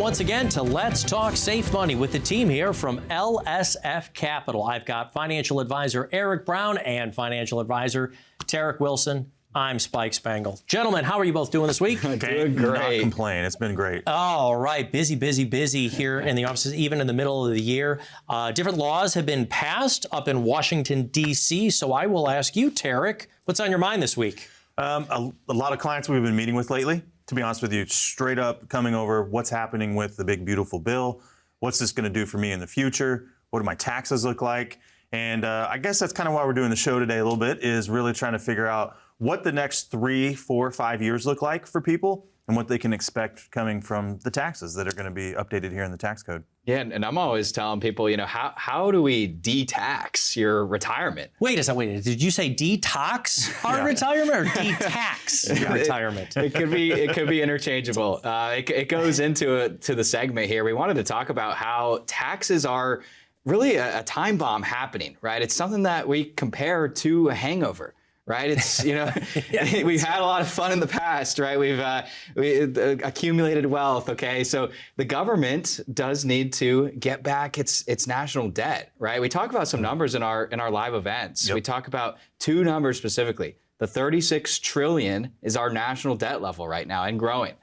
once again to Let's Talk Safe Money with the team here from LSF Capital. I've got financial advisor Eric Brown and financial advisor Terek Wilson. I'm Spike Spangle. Gentlemen, how are you both doing this week? Doing great. Not complain. It's been great. All right. Busy here in the offices, even in the middle of the year. Different laws have been passed up in Washington, D.C. So I will ask you, Terek, what's on your mind this week? A lot of clients we've been meeting with lately, to be honest with you, straight up coming over what's happening with the big, beautiful bill. What's this going to do for me in the future? What do my taxes look like? And I guess that's kind of why we're doing the show today a little bit, is really trying to figure out what the next 3, 4, 5 years look like for people and what they can expect coming from the taxes that are going to be updated here in the tax code. Yeah, and I'm always telling people, how do we de-tax your retirement? Wait a second. Did you say detox our retirement or de-tax your retirement? It could be interchangeable. It goes into the segment here. We wanted to talk about how taxes are really a time bomb happening, right? It's something that we compare to a hangover. Right, it's we've had a lot of fun in the past, right? We've accumulated wealth. Okay, so the government does need to get back its national debt, right? We talk about some numbers in our live events. Yep. We talk about two numbers specifically. The 36 trillion is our national debt level right now and growing,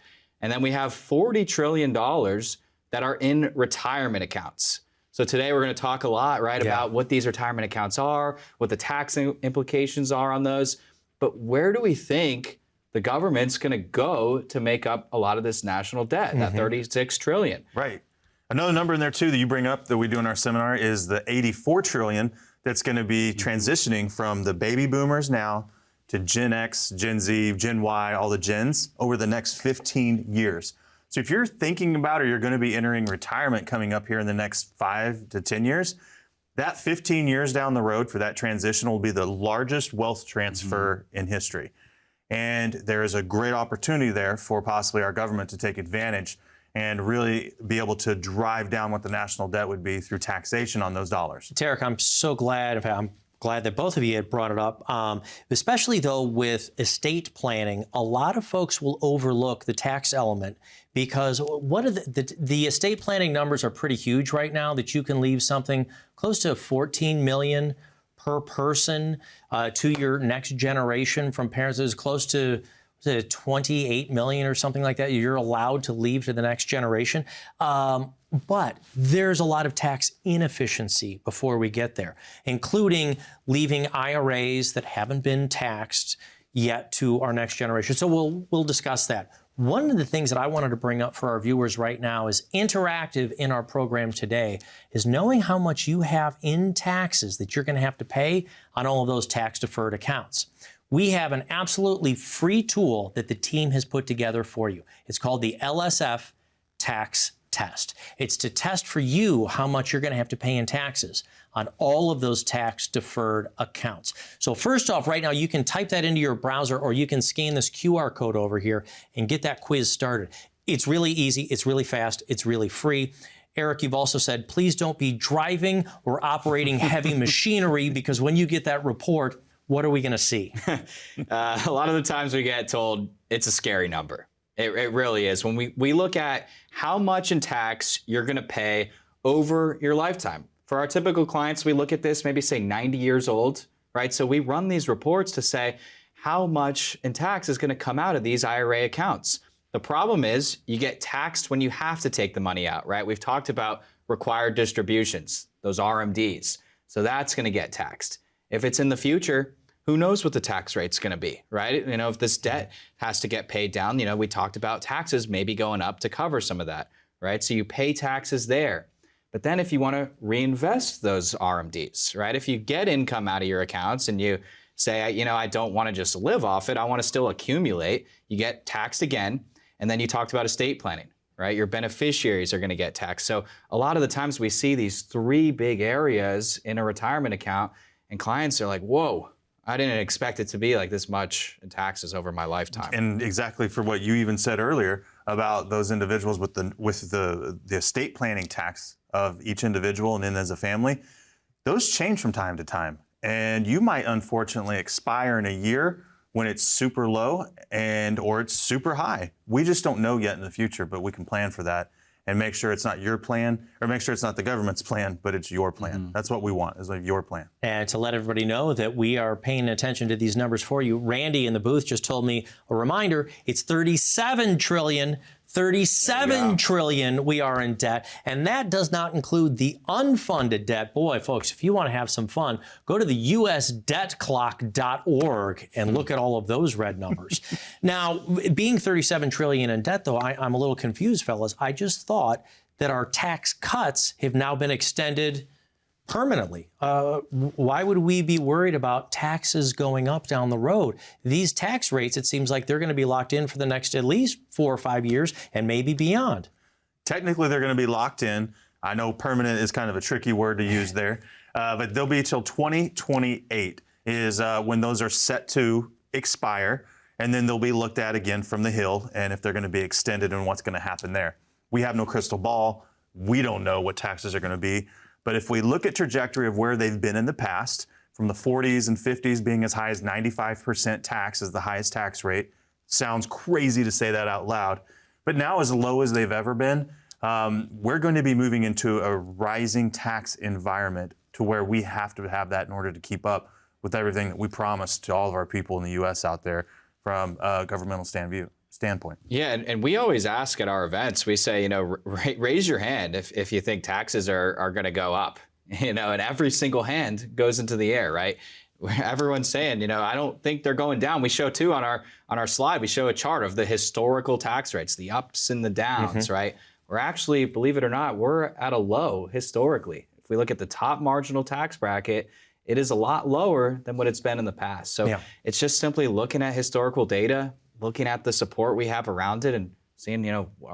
and then we have $40 trillion that are in retirement accounts. So today we're going to talk a lot, right, about what these retirement accounts are, what the tax implications are on those. But where do we think the government's going to go to make up a lot of this national debt, that 36 trillion? Right. Another number in there, too, that you bring up that we do in our seminar is the 84 trillion that's going to be transitioning from the baby boomers now to Gen X, Gen Z, Gen Y, all the gens over the next 15 years. So if you're thinking about or you're going to be entering retirement coming up here in the next 5 to 10 years, that 15 years down the road for that transition will be the largest wealth transfer in history. And there is a great opportunity there for possibly our government to take advantage and really be able to drive down what the national debt would be through taxation on those dollars. Terek, I'm so glad that both of you had brought it up, especially though with estate planning. A lot of folks will overlook the tax element because what are the estate planning numbers are pretty huge right now, that you can leave something close to 14 million per person to your next generation from parents. It's close to 28 million or something like that you're allowed to leave to the next generation. But there's a lot of tax inefficiency before we get there, including leaving IRAs that haven't been taxed yet to our next generation. So we'll discuss that. One of the things that I wanted to bring up for our viewers right now is interactive in our program today is knowing how much you have in taxes that you're going to have to pay on all of those tax deferred accounts. We have an absolutely free tool that the team has put together for you. It's called the LSF Tax Test. It's to test for you how much you're going to have to pay in taxes on all of those tax deferred accounts. So first off, right now, you can type that into your browser or you can scan this QR code over here and get that quiz started. It's really easy. It's really fast. It's really free. Eric, you've also said, please don't be driving or operating heavy machinery, because when you get that report, what are we going to see? A lot of the times we get told it's a scary number. It really is. When we look at how much in tax you're going to pay over your lifetime. For our typical clients, we look at this, maybe say 90 years old, right? So we run these reports to say how much in tax is going to come out of these IRA accounts. The problem is you get taxed when you have to take the money out, right? We've talked about required distributions, those RMDs. So that's going to get taxed. If it's in the future, who knows what the tax rate's going to be, right? If this debt has to get paid down, we talked about taxes maybe going up to cover some of that, right? So you pay taxes there. But then if you want to reinvest those RMDs, right? If you get income out of your accounts and you say, I don't want to just live off it, I want to still accumulate, you get taxed again. And then you talked about estate planning, right? Your beneficiaries are going to get taxed. So a lot of the times we see these three big areas in a retirement account, and clients are like, whoa, I didn't expect it to be like this much in taxes over my lifetime. And exactly for what you even said earlier about those individuals with the estate planning tax of each individual and then as a family, those change from time to time. And you might unfortunately expire in a year when it's super low or it's super high. We just don't know yet in the future, but we can plan for that. and make sure it's not your plan, or make sure it's not the government's plan, but it's your plan. That's what we want, is like your plan. And to let everybody know that we are paying attention to these numbers for you, Randy in the booth just told me a reminder, it's 37 trillion. 37 trillion we are in debt, and that does not include the unfunded debt. Boy, folks, if you want to have some fun, go to the usdebtclock.org and look at all of those red numbers. Now, being 37 trillion in debt, though, I'm a little confused, fellas. I just thought that our tax cuts have now been extended permanently. Why would we be worried about taxes going up down the road? These tax rates, it seems like they're going to be locked in for the next at least 4 or 5 years and maybe beyond. Technically, they're going to be locked in. I know permanent is kind of a tricky word to use there, but they'll be till 2028 is when those are set to expire, and then they'll be looked at again from the Hill, and if they're going to be extended and what's going to happen there. We have no crystal ball. We don't know what taxes are going to be. But if we look at trajectory of where they've been in the past, from the 40s and 50s being as high as 95% tax as the highest tax rate, sounds crazy to say that out loud, but now as low as they've ever been, we're going to be moving into a rising tax environment to where we have to have that in order to keep up with everything that we promised to all of our people in the U.S. out there from a governmental standpoint. Yeah, and we always ask at our events, we say, raise your hand if you think taxes are going to go up, and every single hand goes into the air, right? Everyone's saying, I don't think they're going down. We show too on our slide, we show a chart of the historical tax rates, the ups and the downs, right? We're actually, believe it or not, we're at a low historically. If we look at the top marginal tax bracket, it is a lot lower than what it's been in the past. So It's just simply looking at historical data, looking at the support we have around it, and seeing,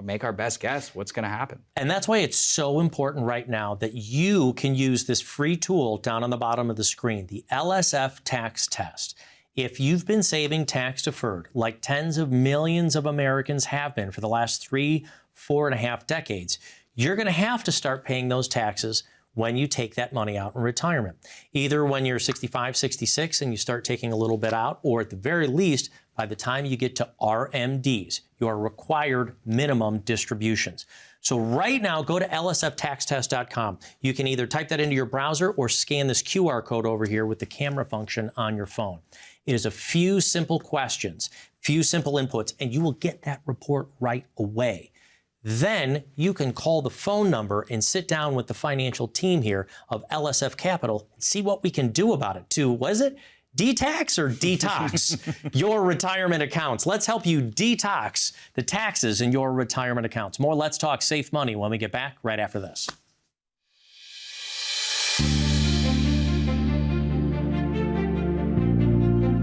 make our best guess what's going to happen. And that's why it's so important right now that you can use this free tool down on the bottom of the screen, the LSF tax test. If you've been saving tax deferred, like tens of millions of Americans have been for the last 4.5 decades, you're going to have to start paying those taxes when you take that money out in retirement. Either when you're 65, 66 and you start taking a little bit out, or at the very least, by the time you get to RMDs, your required minimum distributions. So right now, go to lsftaxtest.com. You can either type that into your browser or scan this QR code over here with the camera function on your phone. It is a few simple questions, few simple inputs, and you will get that report right away. Then you can call the phone number and sit down with the financial team here of LSF Capital and see what we can do about it to, was it detax or detox your retirement accounts? Let's help you detox the taxes in your retirement accounts. More Let's Talk Safe Money when we get back right after this.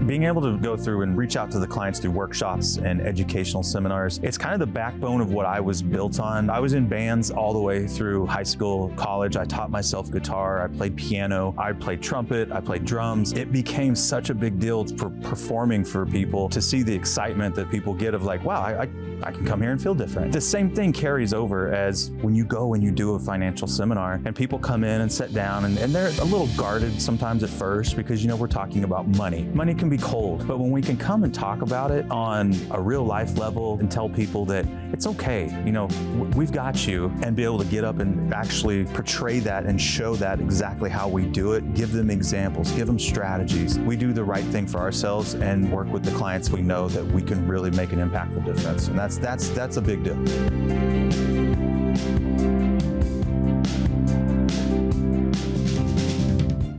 Being able to go through and reach out to the clients through workshops and educational seminars, it's kind of the backbone of what I was built on. I was in bands all the way through high school, college. I taught myself guitar, I played piano, I played trumpet, I played drums. It became such a big deal for performing for people to see the excitement that people get of like, wow, I can come here and feel different. The same thing carries over as when you go and you do a financial seminar and people come in and sit down and they're a little guarded sometimes at first because, we're talking about money. Money can be cold, but when we can come and talk about it on a real life level and tell people that it's okay, we've got you, and be able to get up and actually portray that and show that exactly how we do it, give them examples, give them strategies. We do the right thing for ourselves and work with the clients we know that we can really make an impactful difference. And that's a big deal.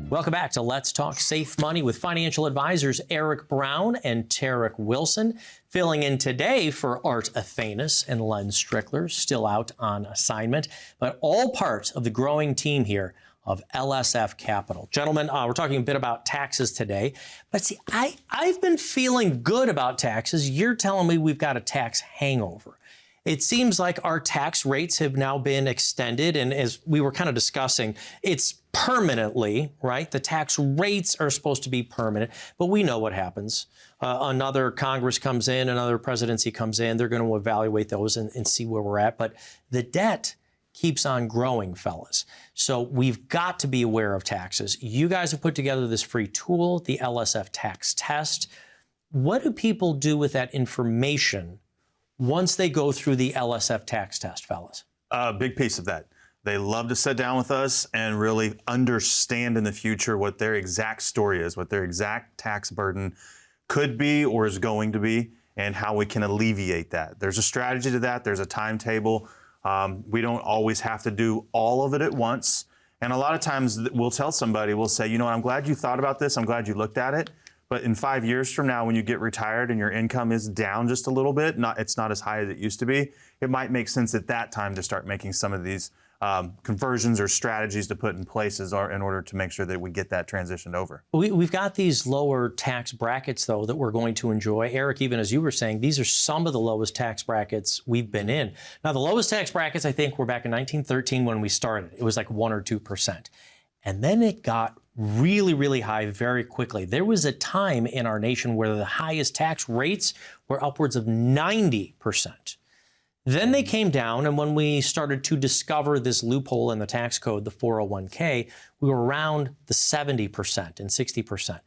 Welcome back to Let's Talk Safe Money with financial advisors Eric Brown and Terek Wilson. Filling in today for Art Athanas and Len Strickler, still out on assignment, but all parts of the growing team here of LSF Capital. Gentlemen, we're talking a bit about taxes today, but see, I've been feeling good about taxes. You're telling me we've got a tax hangover. It seems like our tax rates have now been extended, and as we were kind of discussing, it's permanently, right? The tax rates are supposed to be permanent, but we know what happens. Another Congress comes in, another presidency comes in, they're going to evaluate those and see where we're at. But the debt keeps on growing, fellas. So we've got to be aware of taxes. You guys have put together this free tool, the LSF tax test. What do people do with that information once they go through the LSF tax test, fellas? A big piece of that. They love to sit down with us and really understand in the future what their exact story is, what their exact tax burden could be or is going to be, and how we can alleviate that. There's a strategy to that. There's a timetable. We don't always have to do all of it at once. And a lot of times we'll tell somebody, we'll say, you know, I'm glad you thought about this. I'm glad you looked at it. But in 5 years from now, when you get retired and your income is down just a little bit, it's not as high as it used to be, it might make sense at that time to start making some of these conversions or strategies to put in place in order to make sure that we get that transitioned over. We've got these lower tax brackets, though, that we're going to enjoy. Eric, even as you were saying, these are some of the lowest tax brackets we've been in. Now, the lowest tax brackets, I think, were back in 1913 when we started. It was like 1 or 2%. And then it got really, really high very quickly. There was a time in our nation where the highest tax rates were upwards of 90%. Then they came down, and when we started to discover this loophole in the tax code, the 401k, we were around the 70% and 60%.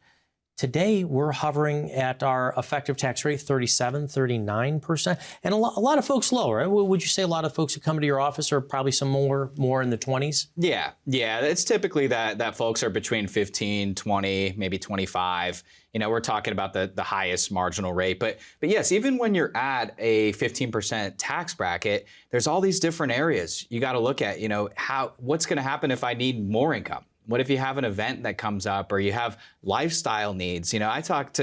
Today, we're hovering at our effective tax rate, 37, 39%, and a lot of folks lower. Would you say a lot of folks who come to your office are probably some more in the 20s? Yeah. It's typically that folks are between 15, 20, maybe 25. You know, we're talking about the highest marginal rate. But yes, even when you're at a 15% tax bracket, there's all these different areas you got to look at. You know, what's going to happen if I need more income? What if you have an event that comes up, or you have lifestyle needs? You know, I talk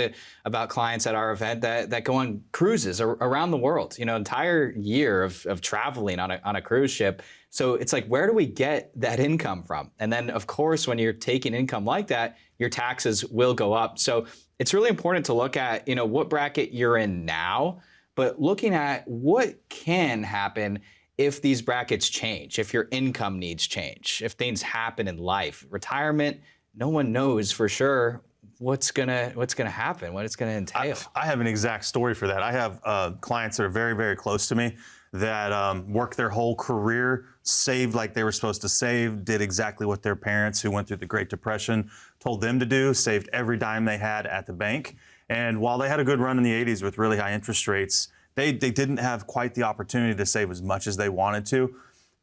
about clients at our event that go on cruises around the world, you know, entire year of traveling on a cruise ship. So it's like, where do we get that income from? And then, of course, when you're taking income like that, your taxes will go up. So it's really important to look at, you know, what bracket you're in now, but looking at what can happen if these brackets change, if your income needs change, if things happen in life. Retirement, no one knows for sure what's gonna happen, what it's gonna entail. I have an exact story for that. I have clients that are very, very close to me that worked their whole career, saved like they were supposed to save, did exactly what their parents who went through the Great Depression told them to do, saved every dime they had at the bank. And while they had a good run in the 80s with really high interest rates, they didn't have quite the opportunity to save as much as they wanted to.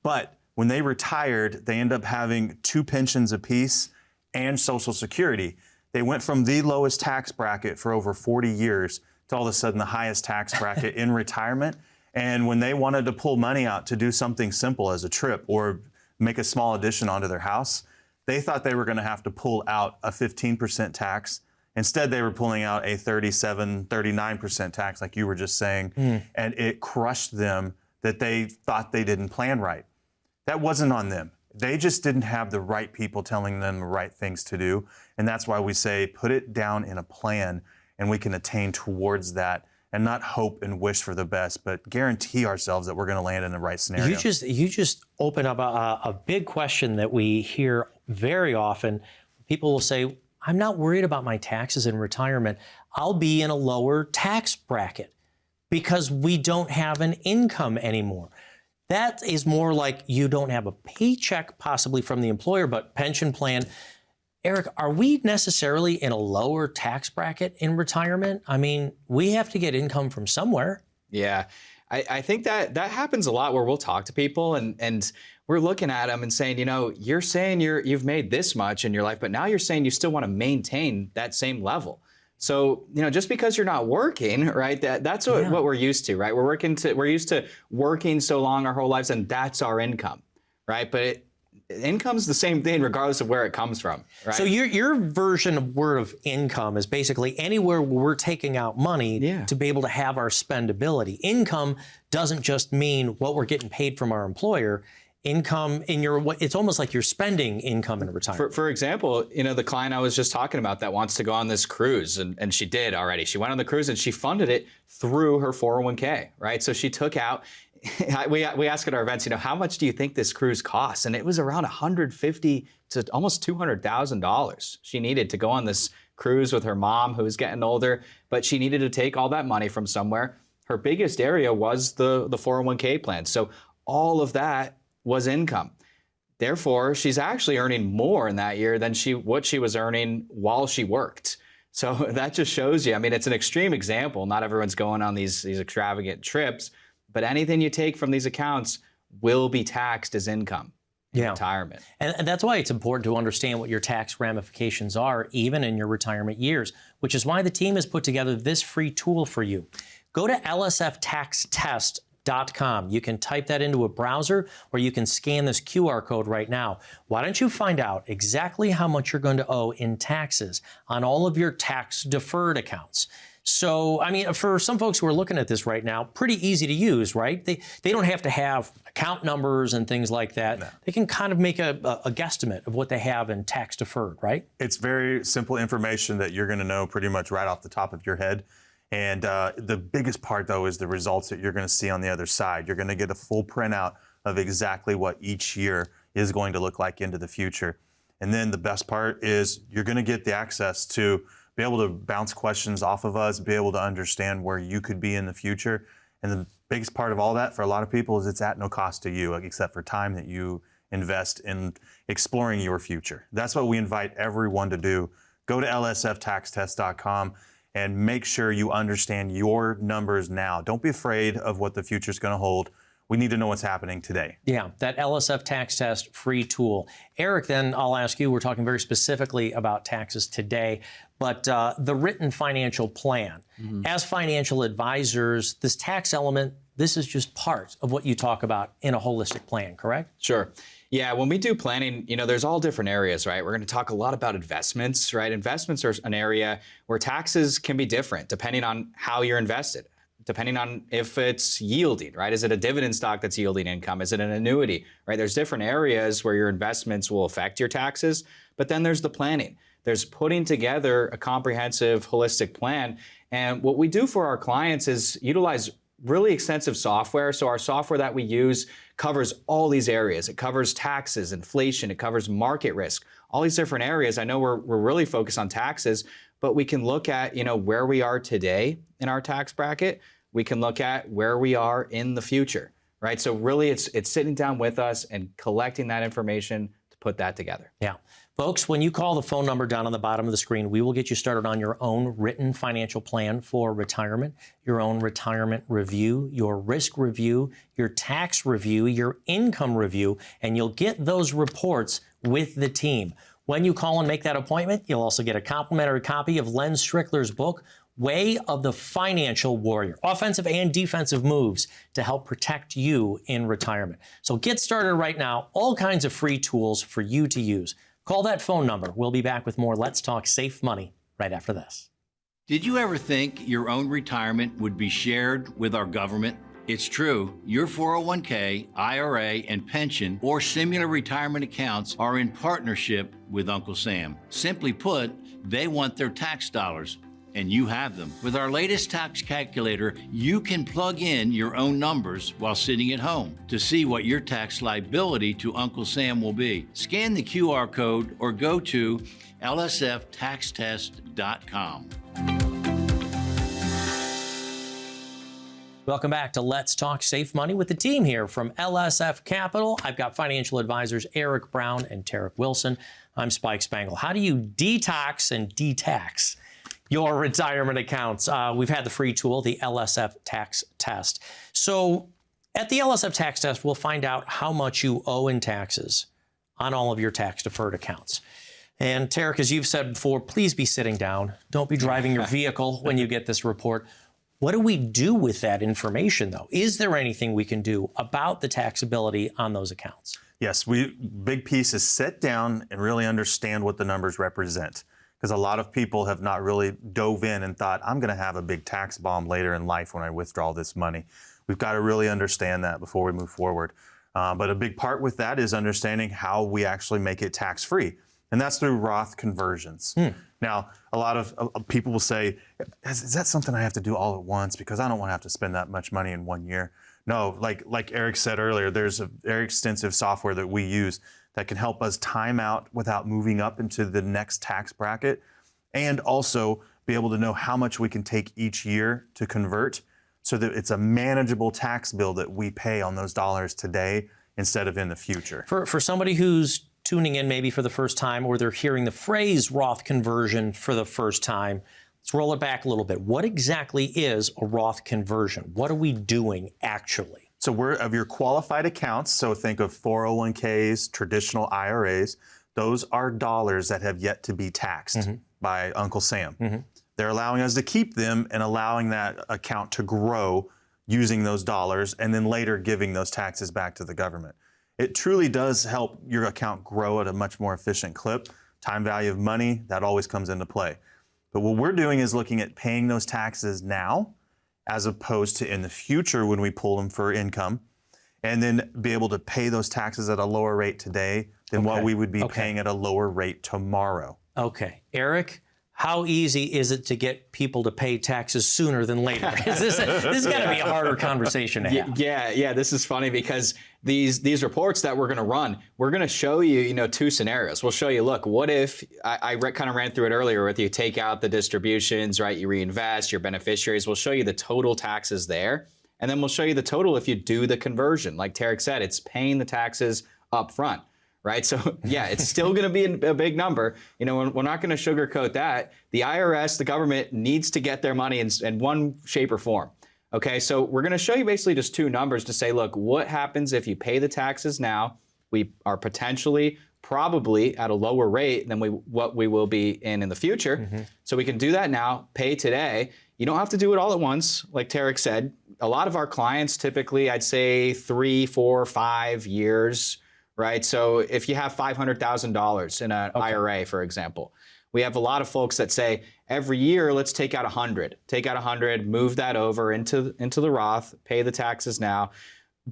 But when they retired, they ended up having 2 pensions apiece and Social Security. They went from the lowest tax bracket for over 40 years to all of a sudden the highest tax bracket in retirement. And when they wanted to pull money out to do something simple as a trip or make a small addition onto their house, they thought they were going to have to pull out a 15% tax. Instead, they were pulling out a 37, 39% tax, like you were just saying, and it crushed them that they thought they didn't plan right. That wasn't on them. They just didn't have the right people telling them the right things to do, and that's why we say put it down in a plan, and we can attain towards that and not hope and wish for the best, but guarantee ourselves that we're going to land in the right scenario. You just open up a big question that we hear very often. People will say, I'm not worried about my taxes in retirement. I'll be in a lower tax bracket because we don't have an income anymore. That is more like you don't have a paycheck possibly from the employer, but pension plan. Eric, are we necessarily in a lower tax bracket in retirement? I mean, we have to get income from somewhere. Yeah, I think that happens a lot where we'll talk to people and we're looking at them and saying, you know, you're saying you've made this much in your life, but now you're saying you still want to maintain that same level. So, you know, just because you're not working, right, that's what we're used to, right? We're used to working so long our whole lives, and that's our income, right? But income's the same thing regardless of where it comes from, right? So your version of word of income is basically anywhere where we're taking out money to be able to have our spendability. Income doesn't just mean what we're getting paid from our employer. Income it's almost like you're spending income in retirement. For example, you know, the client I was just talking about that wants to go on this cruise, and she did already. She went on the cruise and she funded it through her 401k, right? So she took out, we ask at our events, you know, how much do you think this cruise costs? And it was around $150,000 to almost $200,000 she needed to go on this cruise with her mom, who was getting older, but she needed to take all that money from somewhere. Her biggest area was the 401k plan. So all of that was income. Therefore, she's actually earning more in that year than what she was earning while she worked. So that just shows you, I mean, it's an extreme example. Not everyone's going on these extravagant trips, but anything you take from these accounts will be taxed as income in retirement. And that's why it's important to understand what your tax ramifications are, even in your retirement years, which is why the team has put together this free tool for you. Go to lsftaxtest.com. You can type that into a browser, or you can scan this QR code right now. Why don't you find out exactly how much you're going to owe in taxes on all of your tax-deferred accounts? So, I mean, for some folks who are looking at this right now, pretty easy to use, right? They don't have to have account numbers and things like that. No. They can kind of make a guesstimate of what they have in tax deferred, right? It's very simple information that you're going to know pretty much right off the top of your head. And the biggest part, though, is the results that you're going to see on the other side. You're going to get a full printout of exactly what each year is going to look like into the future. And then the best part is you're going to get the access to be able to bounce questions off of us, be able to understand where you could be in the future. And the biggest part of all that for a lot of people is it's at no cost to you, except for time that you invest in exploring your future. That's what we invite everyone to do. Go to lsftaxtest.com and make sure you understand your numbers now. Don't be afraid of what the future is going to hold. We need to know what's happening today. Yeah, that LSF Tax Test free tool. Eric, then I'll ask you, we're talking very specifically about taxes today, but the written financial plan. As financial advisors, this tax element, this is just part of what you talk about in a holistic plan, correct? Sure. Yeah, when we do planning, there's all different areas, right? We're going to talk a lot about investments, right? Investments are an area where taxes can be different depending on how you're invested, depending on if it's yielding, right? Is it a dividend stock that's yielding income? Is it an annuity, right? There's different areas where your investments will affect your taxes, but then there's the planning. There's putting together a comprehensive, holistic plan. And what we do for our clients is utilize really extensive software. So our software that we use covers all these areas. It covers taxes, inflation, it covers market risk, all these different areas. I know we're really focused on taxes, but we can look at, where we are today in our tax bracket. We can look at where we are in the future, right? So really it's sitting down with us and collecting that information to put that together. Yeah. Folks, when you call the phone number down on the bottom of the screen, we will get you started on your own written financial plan for retirement, your own retirement review, your risk review, your tax review, your income review, and you'll get those reports with the team. When you call and make that appointment, you'll also get a complimentary copy of Len Strickler's book, Way of the Financial Warrior, offensive and defensive moves to help protect you in retirement. So get started right now. All kinds of free tools for you to use. Call that phone number. We'll be back with more Let's Talk Safe Money right after this. Did you ever think your own retirement would be shared with our government? It's true. Your 401k, IRA, and pension or similar retirement accounts are in partnership with Uncle Sam. Simply put, they want their tax dollars, and you have them. With our latest tax calculator, you can plug in your own numbers while sitting at home to see what your tax liability to Uncle Sam will be. Scan the QR code or go to lsftaxtest.com. Welcome back to Let's Talk Safe Money with the team here from LSF Capital. I've got financial advisors Eric Brown and Terek Wilson. I'm Spike Spangle. How do you detox and detax your retirement accounts? We've had the free tool, the LSF Tax Test. So at the LSF Tax Test, we'll find out how much you owe in taxes on all of your tax-deferred accounts. And Terek, as you've said before, please be sitting down. Don't be driving your vehicle when you get this report. What do we do with that information, though? Is there anything we can do about the taxability on those accounts? Yes, big piece is sit down and really understand what the numbers represent. Because a lot of people have not really dove in and thought, I'm going to have a big tax bomb later in life when I withdraw this money. We've got to really understand that before we move forward. But a big part with that is understanding how we actually make it tax-free. And that's through Roth conversions. Now, a lot of people will say, is that something I have to do all at once? Because I don't want to have to spend that much money in 1 year. No, like Eric said earlier, there's a very extensive software that we use that can help us time out without moving up into the next tax bracket, and also be able to know how much we can take each year to convert so that it's a manageable tax bill that we pay on those dollars today instead of in the future. For somebody who's tuning in maybe for the first time, or they're hearing the phrase Roth conversion for the first time, let's roll it back a little bit. What exactly is a Roth conversion? What are we doing actually? So we're of your qualified accounts, so think of 401ks, traditional IRAs, those are dollars that have yet to be taxed by Uncle Sam. They're allowing us to keep them and allowing that account to grow using those dollars and then later giving those taxes back to the government. It truly does help your account grow at a much more efficient clip. Time value of money, that always comes into play. But what we're doing is looking at paying those taxes now as opposed to in the future when we pull them for income, and then be able to pay those taxes at a lower rate today than what we would be paying at a lower rate tomorrow. Okay. Eric, how easy is it to get people to pay taxes sooner than later? This has got to be a harder conversation to have. Yeah. This is funny because these reports that we're going to run, we're going to show you, two scenarios. We'll show you, look, what if I kind of ran through it earlier with you take out the distributions, right? You reinvest your beneficiaries. We'll show you the total taxes there. And then we'll show you the total if you do the conversion. Like Terek said, it's paying the taxes up front. Right. So, yeah, it's still going to be a big number. We're not going to sugarcoat that. The IRS, the government needs to get their money in one shape or form. OK, so we're going to show you basically just two numbers to say, look, what happens if you pay the taxes now? We are potentially probably at a lower rate than what we will be in the future. So we can do that now, pay today. You don't have to do it all at once. Like Terek said, a lot of our clients typically, I'd say 3, 4, 5 years. Right. So if you have $500,000 in an IRA, for example, we have a lot of folks that say every year, let's take out 100, move that over into the Roth, pay the taxes now.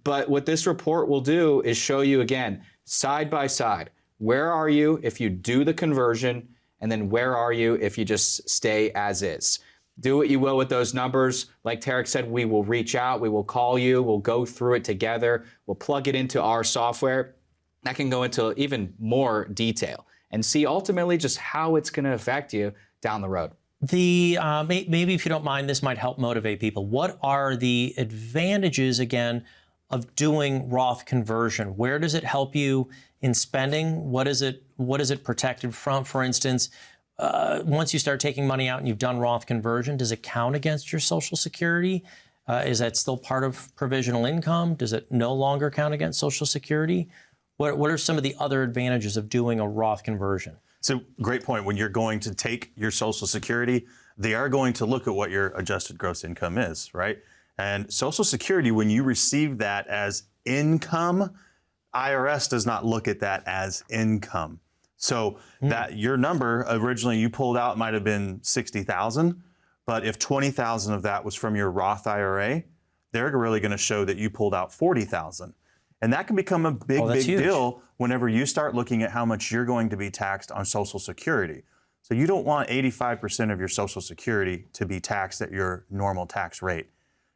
But what this report will do is show you again, side by side, where are you if you do the conversion? And then where are you if you just stay as is? Do what you will with those numbers. Like Terek said, we will reach out, we will call you, we'll go through it together, we'll plug it into our software. That can go into even more detail and see ultimately just how it's going to affect you down the road. Maybe if you don't mind, this might help motivate people. What are the advantages, again, of doing Roth conversion? Where does it help you in spending? What is it protected from? For instance, once you start taking money out and you've done Roth conversion, does it count against your Social Security? Is that still part of provisional income? Does it no longer count against Social Security? What are some of the other advantages of doing a Roth conversion? So great point. When you're going to take your Social Security, they are going to look at what your adjusted gross income is, right? And Social Security, when you receive that as income, IRS does not look at that as income. So that your number originally you pulled out might have been $60,000, but if $20,000 of that was from your Roth IRA, they're really going to show that you pulled out $40,000. And that can become a big deal whenever you start looking at how much you're going to be taxed on Social Security. So you don't want 85% of your Social Security to be taxed at your normal tax rate.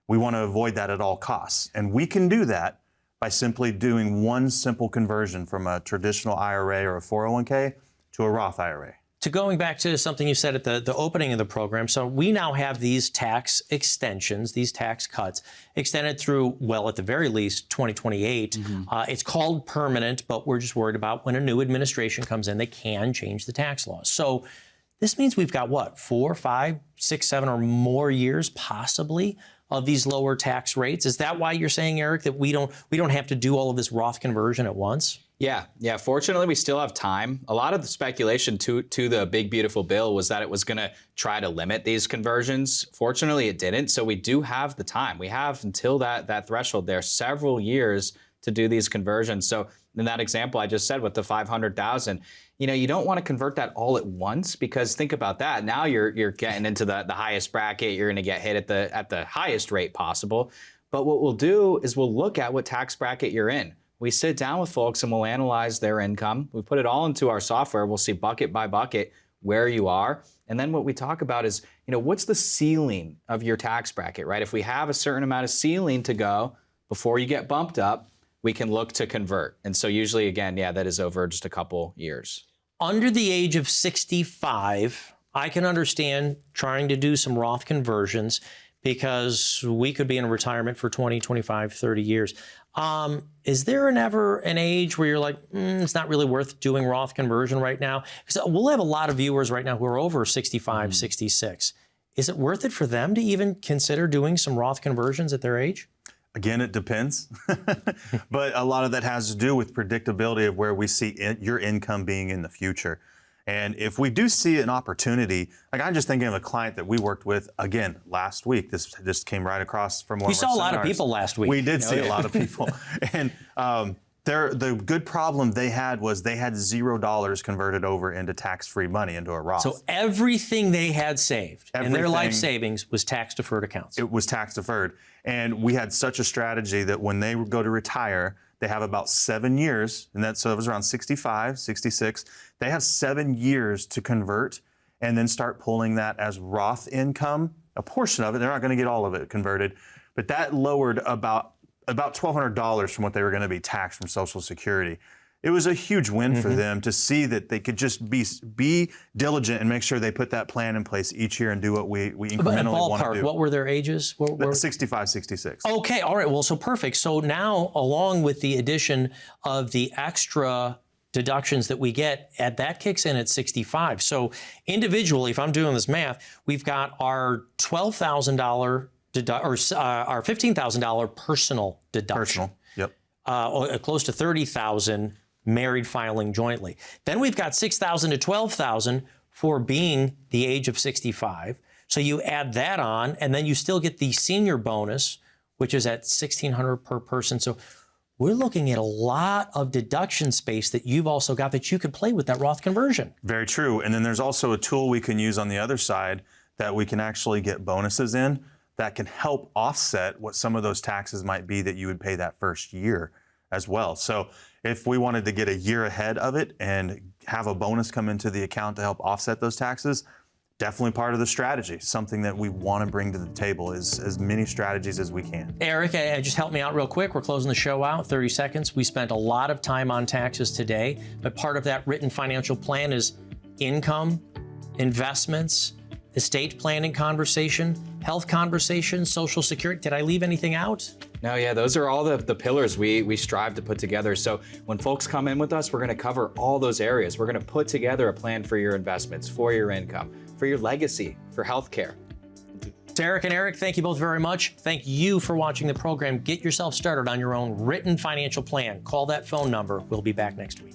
We want to avoid that at all costs. And we can do that by simply doing one simple conversion from a traditional IRA or a 401k to a Roth IRA. To going back to something you said at the opening of the program, so we now have these tax extensions, these tax cuts, extended through, well, at the very least, 2028. It's called permanent, but we're just worried about when a new administration comes in, they can change the tax laws. So this means we've got, what, 4, 5, 6, 7 or more years, possibly, of these lower tax rates? Is that why you're saying, Eric, that we don't have to do all of this Roth conversion at once? Yeah. Fortunately, we still have time. A lot of the speculation to the big, beautiful bill was that it was going to try to limit these conversions. Fortunately, it didn't. So we do have the time. We have until that threshold there, several years to do these conversions. So in that example I just said with the 500,000, you don't want to convert that all at once, because think about that. Now you're getting into the highest bracket. You're going to get hit at the highest rate possible. But what we'll do is we'll look at what tax bracket you're in. We sit down with folks and we'll analyze their income. We put it all into our software. We'll see bucket by bucket where you are. And then what we talk about is, what's the ceiling of your tax bracket, right? If we have a certain amount of ceiling to go before you get bumped up, we can look to convert. And so usually, again, that is over just a couple years. Under the age of 65, I can understand trying to do some Roth conversions because we could be in retirement for 20, 25, 30 years. Is there ever an age where you're like, it's not really worth doing Roth conversion right now? Because we'll have a lot of viewers right now who are over 65, 66. Is it worth it for them to even consider doing some Roth conversions at their age? Again, it depends, but a lot of that has to do with predictability of where we see your income being in the future. And if we do see an opportunity, like I'm just thinking of a client that we worked with again last week. This just came right across from one We of our saw a lot of seminars. people last week. We did see a lot of people, and the good problem they had was they had $0 converted over into tax-free money into a Roth. So everything they had saved in their life Everything- savings was tax-deferred accounts. It was tax deferred. And we had such a strategy that when they go to retire, they have about 7 years, and so it was around 65, 66. They have 7 years to convert and then start pulling that as Roth income, a portion of it. They're not going to get all of it converted, but that lowered about $1,200 from what they were going to be taxed from Social Security. It was a huge win for them to see that they could just be diligent and make sure they put that plan in place each year and do what we incrementally want to Ballpark, do. what were their ages? 65, 66. Okay, all right, well, so perfect. So now, along with the addition of the extra deductions that we get, that kicks in at 65. So individually, if I'm doing this math, we've got our $12,000 our $15,000 personal deduction. Personal, yep. Close to $30,000 married filing jointly. Then we've got $6,000 to $12,000 for being the age of 65. So you add that on, and then you still get the senior bonus, which is at $1,600 per person. So we're looking at a lot of deduction space that you've also got that you could play with that Roth conversion. Very true. And then there's also a tool we can use on the other side that we can actually get bonuses in that can help offset what some of those taxes might be that you would pay that first year as well. So if we wanted to get a year ahead of it and have a bonus come into the account to help offset those taxes, definitely part of the strategy. Something that we want to bring to the table is as many strategies as we can. Eric, just help me out real quick. We're closing the show out, 30 seconds. We spent a lot of time on taxes today, but part of that written financial plan is income, investments, estate planning conversation, health conversation, Social Security. Did I leave anything out? No, yeah, those are all the pillars we strive to put together. So when folks come in with us, we're going to cover all those areas. We're going to put together a plan for your investments, for your income, for your legacy, for healthcare. Terek and Eric, thank you both very much. Thank you for watching the program. Get yourself started on your own written financial plan. Call that phone number. We'll be back next week.